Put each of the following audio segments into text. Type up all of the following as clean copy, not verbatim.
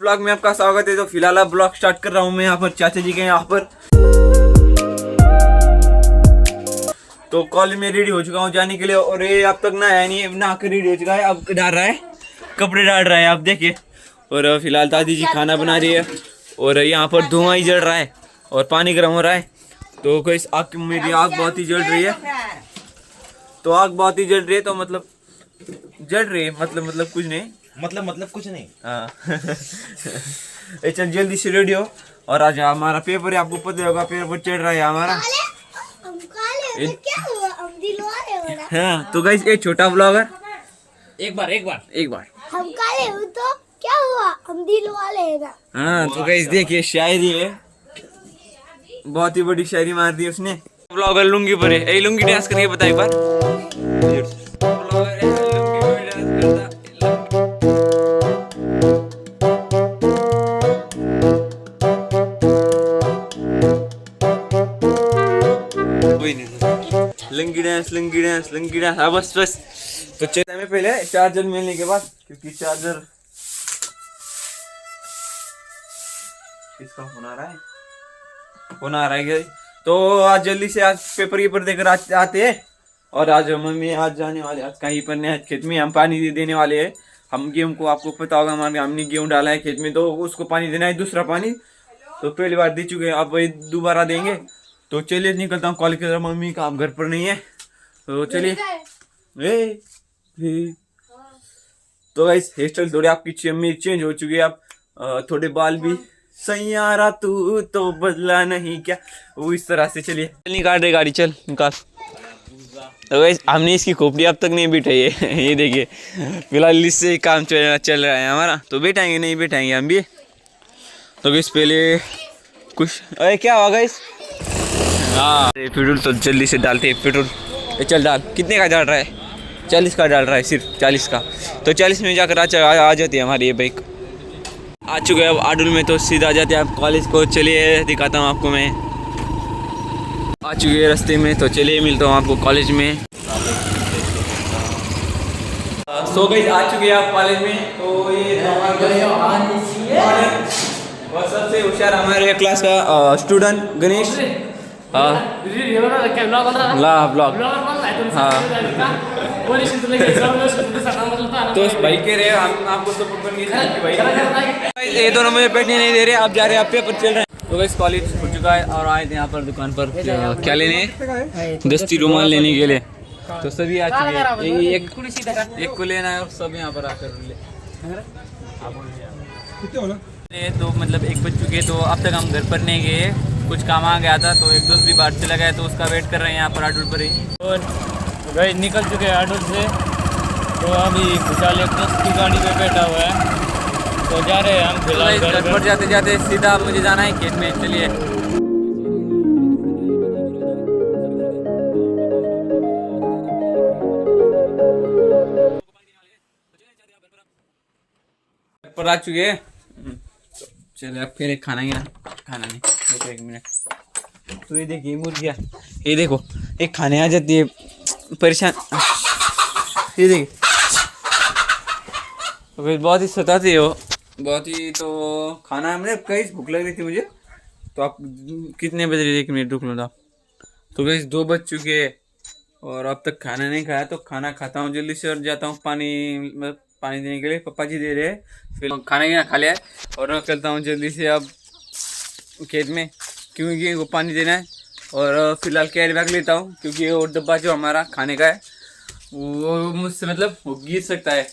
Blog में आपका स्वागत है। तो फिलहाल अब ब्लॉग स्टार्ट कर रहा हूँ मैं यहाँ पर चाचा जी के यहाँ पर। तो कॉलेज में रेडी हो चुका हूँ जाने के लिए और ये अब तक ना आया नहीं है, नहा कर रेडी हो चुका है। अब डाल रहा है कपड़े डाल रहा है, आप देखिए। और फिलहाल दादी जी खाना बना रही है और यहाँ पर धुआं ही जल रहा है और पानी गर्म हो रहा है। तो कोई आग, मेरी आग बहुत ही जल रही है। तो आग बहुत ही जल रही है, तो मतलब जल रही है, मतलब कुछ नहीं, मतलब कुछ नहीं। हाँ चल जल्दी से रेडी हो। और आज हमारा पेपर है, आपको पता होगा पेपर चल रहा है हमारा। हाँ तो गाइस एक छोटा ब्लॉगर, एक बार हम काले हो तो क्या हुआ, हम दिल वाले हैं ना। हाँ तो गाइस देखिए शायरी है, बहुत ही बड़ी शायरी मार दी उसने। ब्लॉगर लुंगी पर है, लुंगी डांस करके बता एक बार। लंगी डांस हाँ बस। तो चलते में पहले चार्जर मिलने के बाद, क्योंकि चार्जर किसका फोन आ रहा है तो आज जल्दी से आज पेपर देकर आते हैं। और आज मम्मी आज जाने वाले, आज कहीं पर नहीं, आज खेत में हम पानी देने वाले हैं। हम गेहूं को, आपको पता होगा हमारे, हमने गेहूं डाला है खेत में, तो उसको पानी देना है, दूसरा पानी। तो पहली बार दे चुके हैं, अब वही दोबारा देंगे। तो चलिए निकलता हूँ कॉलेज की तरफ। मम्मी का आप घर पर नहीं है, तो चलिए। तो गाइस हेयर स्टाइल थोड़ी आपकी चेंज हो चुकी है, आप थोड़े बाल भी सैयारा तू तो बदला नहीं क्या, वो इस तरह से। चलिए निकाल रहे गाड़ी, चल निकाल। तो गाइस हमने इसकी खोपड़ी अब तक नहीं बिठाई है ये देखिए। फिलहाल इससे काम चल रहा है हमारा, तो बैठाएंगे नहीं बैठाएंगे हम भी। तो गाइस पहले कुछ अरे क्या होगा इस, हाँ पेट्रोल तो जल्दी से डालते हैं पेट्रोल। चल डाल, कितने का डाल रहा है? 40 का डाल रहा है, सिर्फ 40 का। तो 40 में जाकर आ जाती है हमारी ये बाइक। आ चुके हैं अब आडुल में, तो सीधा आ जाते हैं आप कॉलेज को। चलिए दिखाता हूँ आपको मैं, आ चुके हैं रास्ते में। तो चलिए मिलता हूँ आपको कॉलेज में। सो गाइस आ चुके हैं आप कॉलेज में। तो ये और सबसे होशियार हमारे क्लास का स्टूडेंट गणेश। हाँ ब्लॉग हाँ। तो भाई कह रहे हम आपको सपोर्ट करेंगे, ये दोनों मुझे बैठने नहीं दे रहे। आप जा रहे हैं, आप पेपर चल रहे हैं। तो गाइस कॉलेज खुल चुका है और आए थे यहाँ पर दुकान पर क्या लेने, दस्ती रुमाल लेने के लिए। तो सभी आ चुके हैं, एक को लेना है और सब यहाँ पर आकर ले। तो मतलब 1 बज चुके, तो अब तक हम घर पर नहीं गए, कुछ काम आ गया था। तो एक दोस्त भी बाहर चला गया, तो उसका वेट कर रहे हैं यहाँ पर आडुल पर ही। और भाई निकल चुके हैं आडुल से, तो अभी खुशहाल एक दोस्त की गाड़ी पे बैठा हुआ है, तो जा रहे हैं हम फिलहाल घर पर। जाते जाते सीधा मुझे जाना है खेत में। चलिए पर आ चुके हैं। चलिए अब फिर खाना नहीं तो 1 मिनट। तो ये देखिए मुर्गियाँ, ये देखो एक खाने आ जाती है परेशान, ये देखिए। तो बहुत ही सताती है वो, बहुत ही। तो खाना हमने कहीं भूख लग रही थी मुझे। तो आप कितने बज रहे, 1 मिनट रुक लो आप। तो कहीं 2 बज चुके हैं और अब तक खाना नहीं खाया। तो खाना खाता हूँ जल्दी से और जाता हूँ पानी देने के लिए, पापा जी दे रहे हैं। फिर खाना खा लिया है और मैं चलता हूँ जल्दी से अब खेत में, क्योंकि वो पानी देना है। और फिलहाल कैरी बैग लेता हूँ, क्योंकि वो डब्बा जो हमारा खाने का है वो मुझसे मतलब वो गिर सकता है।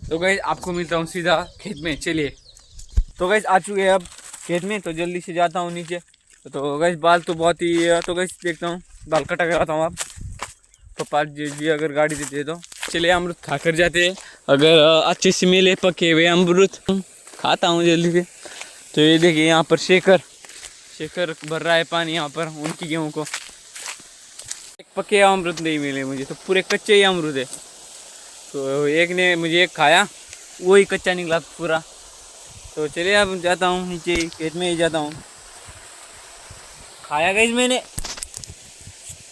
तो गाइस आपको मिलता हूँ सीधा खेत में। चलिए तो गाइस आ चुके हैं अब खेत में, तो जल्दी से जाता हूँ नीचे। तो गाइस बाल तो बहुत ही, तो गाइस देखता हूँ बाल कटा कराता हूँ आप। पापा जी अगर गाड़ी देते तो चलिए अमरूद खा कर जाते हैं, अगर अच्छे से मिले पके हुए अमरूद खाता हूँ जल्दी से। तो ये देखिए यहाँ पर शेखर भर रहा है पानी यहाँ पर उनकी गेहूँ को। एक पके अमरूद नहीं मिले मुझे, तो पूरे कच्चे ही अमरूद है। तो एक ने मुझे एक खाया, वो ही कच्चा निकला पूरा। तो चलिए अब जाता हूँ नीचे, खेत में ही जाता हूँ। खाया गाइस मैंने।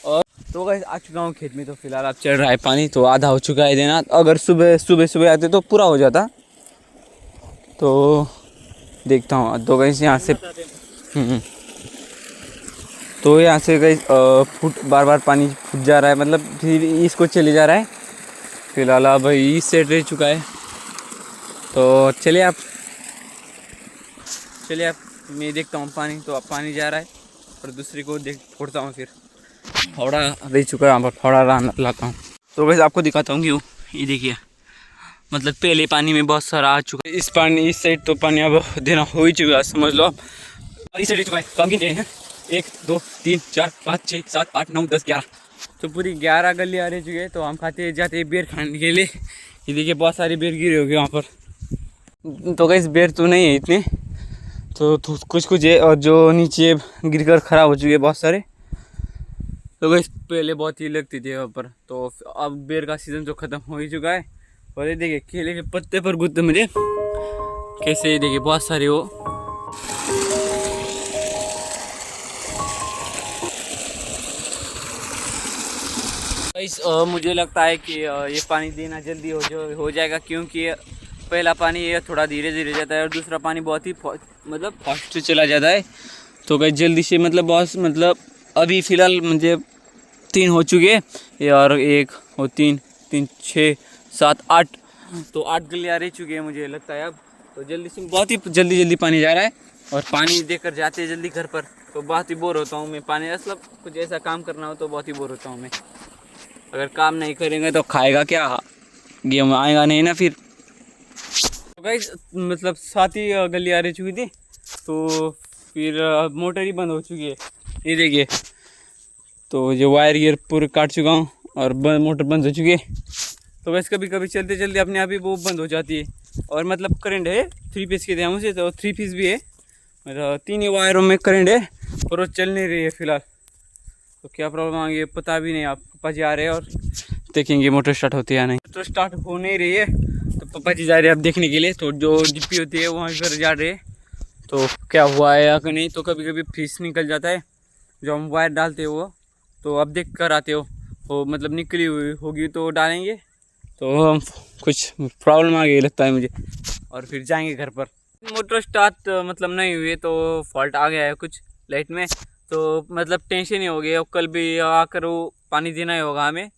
और तो गाइस आ चुका हूँ खेत में। तो फिलहाल अब चल रहा है पानी, तो आधा हो चुका है देना। अगर सुबह आते तो पूरा हो जाता। तो देखता हूँ। तो गाइस यहाँ से तो यहाँ से गाइस फुट बार बार पानी फूट जा रहा है, मतलब फिर इसको चले जा रहा है। फिलहाल अब इस साइड रह चुका है। तो चलिए आप मैं देखता हूँ पानी। तो अब पानी जा रहा है और दूसरी को देख फोड़ता हूँ। फिर फावड़ा रह चुका है, यहाँ पर फावड़ा लाता हूँ। तो वैसे आपको दिखाता हूँ क्यों। ये देखिए, मतलब पहले पानी में बहुत सारा आ चुका है। इस साइड तो पानी अब देना हो ही चुका है, समझ लो आप। और इस साइड चुका है, कम गिनते हैं 1 2 3 4 5 6 7 8 9 10 11। तो पूरी 11 गलियाँ रह चुकी है। तो हम खाते जाते बेर खाने के लिए। ये देखिए बहुत सारी बेर गिरे हो गए वहाँ पर। तो गाइस बेर तो नहीं है इतने, तो कुछ है, और जो नीचे गिरकर खराब हो चुके हैं बहुत सारे। तो गाइस पहले बहुत ही लगती थी वहाँ पर। तो अब बेर का सीज़न तो ख़त्म हो ही चुका है। और ये देखिए केले के पत्ते पर गुत्ते मुझे कैसे, ये देखिए बहुत सारे वो। गाइस मुझे लगता है कि ये पानी देना जल्दी हो जाएगा, क्योंकि पहला पानी ये थोड़ा धीरे धीरे जाता है और दूसरा पानी बहुत ही मतलब फास्ट चला जाता है। तो गाइस जल्दी से मतलब अभी फ़िलहाल मुझे 3 हो चुके हैं, और 1 और 3 3 6 7 8। तो 8 गलियाँ रह चुके हैं मुझे लगता है अब। तो जल्दी से बहुत ही जल्दी पानी जा रहा है। और पानी देकर जाते हैं जल्दी घर पर। तो बहुत ही बोर होता हूँ मैं। पानी मतलब कुछ ऐसा काम करना हो तो बहुत ही बोर होता हूँ मैं। अगर काम नहीं करेंगे तो खाएगा क्या, गेम आएगा नहीं ना फिर। तो गाइस मतलब 7 ही गलियाँ रह चुकी थी। तो फिर मोटर ही बंद हो चुकी है, ये देखिए। तो जो वायर गियर पूरे काट चुका हूँ और मोटर बंद हो चुकी है। तो बस कभी कभी चलते चलते अपने आप ही वो बंद हो जाती है। और मतलब करंट है 3 फेस के थे मुझे, तो 3 फेस भी है, मतलब 3 ही वायरों में करंट है और वो चल नहीं रही है फ़िलहाल। तो क्या प्रॉब्लम आ गई है पता भी नहीं। आप पापा जी आ रहे हैं और देखेंगे मोटर स्टार्ट होती है या नहीं। तो स्टार्ट हो नहीं रही है, तो पापा जी जा रहे हैं अब देखने के लिए। तो जो डिप्पी होती है वहाँ पर जा रहे हैं, तो क्या हुआ है या नहीं। तो कभी कभी फीस निकल जाता है जो हम वायर डालते हैं वो। तो अब देख कर आते हो, वो मतलब निकली हुई होगी तो डालेंगे। तो हम कुछ प्रॉब्लम आ गई लगता है मुझे, और फिर जाएंगे घर पर। मोटर स्टार्ट मतलब नहीं हुई, तो फॉल्ट आ गया है कुछ लाइट में। तो मतलब टेंशन ही हो गया। अब कल भी आकर वो पानी देना ही होगा हमें।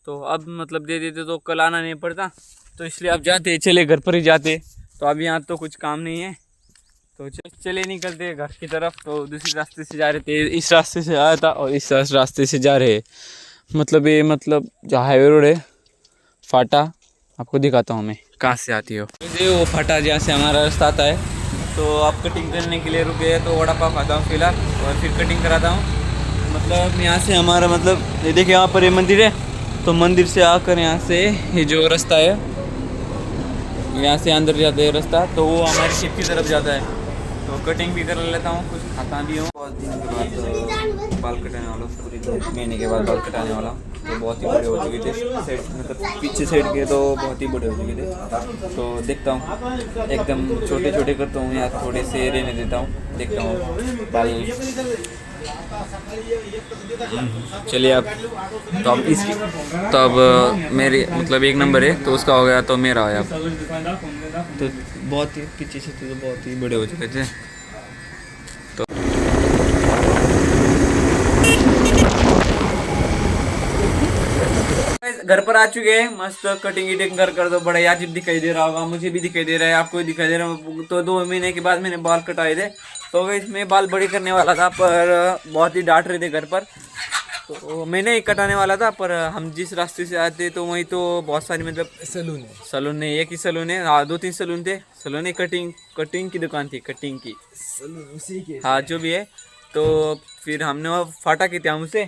तो अब मतलब दे देते तो कल आना नहीं पड़ता। तो इसलिए अब जाते चले घर पर ही जाते। तो अब यहाँ तो कुछ काम नहीं है, तो चले निकलते घर की तरफ। तो दूसरे रास्ते से जा रहे थे, इस रास्ते से आया था और इस रास्ते से जा रहे। मतलब ये मतलब जो हाईवे रोड है फाटा, आपको दिखाता हूँ मैं कहाँ से आती हो। ये वो फाटा जहाँ से हमारा रास्ता आता है। तो आप कटिंग करने के लिए रुके, तो वड़ा पाव खाता हूँ फिलहाल और फिर कटिंग कराता हूँ। मतलब यहाँ से हमारा मतलब ये देखिए यहाँ पर ये मंदिर है। तो मंदिर से आकर यहाँ से ये जो रास्ता है, यहाँ से अंदर जाते हैं रास्ता, तो वो हमारी शिप की तरफ जाता है। तो कटिंग भी कर लेता हूँ, कुछ खाता भी हूँ। बहुत दिन के बाद बाल कटाने वाला, पूरी 2 महीने के बाद बाल कटाने वाला। तो बहुत ही बड़े हो चुके थे साइड, मतलब पीछे साइड के तो बहुत ही बड़े हो चुके थे। तो देखता हूँ एकदम छोटे छोटे करता हूँ या थोड़े से रहने देता हूँ, देखता हूँ बाल। चलिए अब तो अब इसकी तो अब मेरे मतलब 1 नंबर है, तो उसका हो गया तो मेरा है अब। तो बहुत ही पीछे से तो बहुत ही बड़े हो चुके थे। तो घर पर आ चुके हैं, मस्त कटिंग ईटिंग कर तो बड़ा अजीब दिखाई दे रहा होगा, मुझे भी दिखाई दे रहा है, आपको भी दिखाई दे रहा है। तो 2 महीने के बाद मैंने बाल कटाए थे। तो इसमें बाल बड़े करने वाला था, पर बहुत ही डांट रहे थे घर पर। तो मैंने ही कटाने वाला था, पर हम जिस रास्ते से आते तो वहीं तो बहुत सारी मतलब सैलून नहीं, एक ही सैलून है। हाँ 2-3 सैलून थे। सैलून कटिंग की दुकान थी, कटिंग की उसी के। हाँ जो भी है। तो फिर हमने वो फाटा के थे हमसे,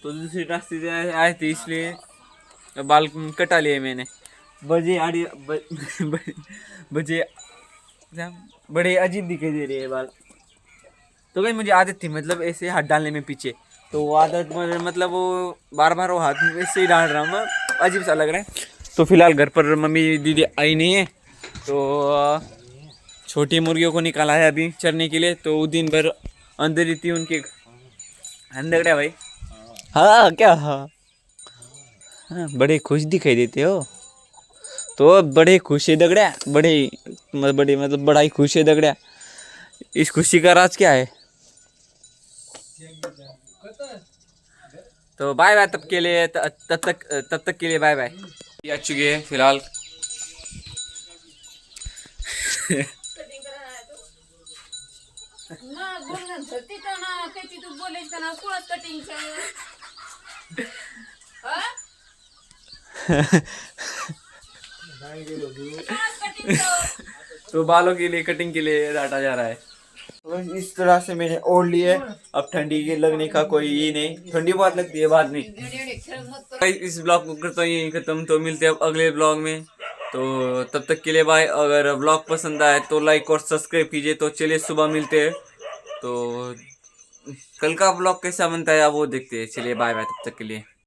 तो दूसरे रास्ते से आए थे, इसलिए बाल कटा लिए मैंने। बड़े अजीब दिखाई दे रहे हैं बाल। तो भाई मुझे आदत थी मतलब ऐसे हाथ डालने में पीछे, तो वो आदत मतलब वो बार बार वो हाथ में ऐसे ही डाल रहा हूँ, अजीब सा लग रहा है। तो फिलहाल घर पर मम्मी दीदी आई नहीं है, तो छोटी मुर्गियों को निकाला है अभी चरने के लिए। तो दिन भर अंदर ही थी उनके अंदर भाई। हाँ क्या, हाँ बड़े खुश दिखाई देते हो। तो बड़े खुश है दगड़िया, बड़े मतलब बड़ा ही खुश है दगड़िया। इस खुशी का राज क्या है? तो बाय बाय तब के लिए, तब तक के लिए बाय बाय। आ चुके हैं फिलहाल। तो बालों के लिए कटिंग के लिए डाटा जा रहा है। तो इस तरह से मैंने ओढ़ लिए। अब ठंडी के लगने का कोई ये नहीं, ठंडी बहुत लगती है बाद में। इस ब्लॉग को करता हूँ यहीं खत्म, तो मिलते हैं अब अगले ब्लॉग में। तो तब तक के लिए बाय। अगर ब्लॉग पसंद आए तो लाइक और सब्सक्राइब कीजिए। तो चलिए सुबह मिलते हैं। तो कल का ब्लॉग कैसा बनता है आप वो देखते हैं। चलिए बाय बाय तब तक के लिए।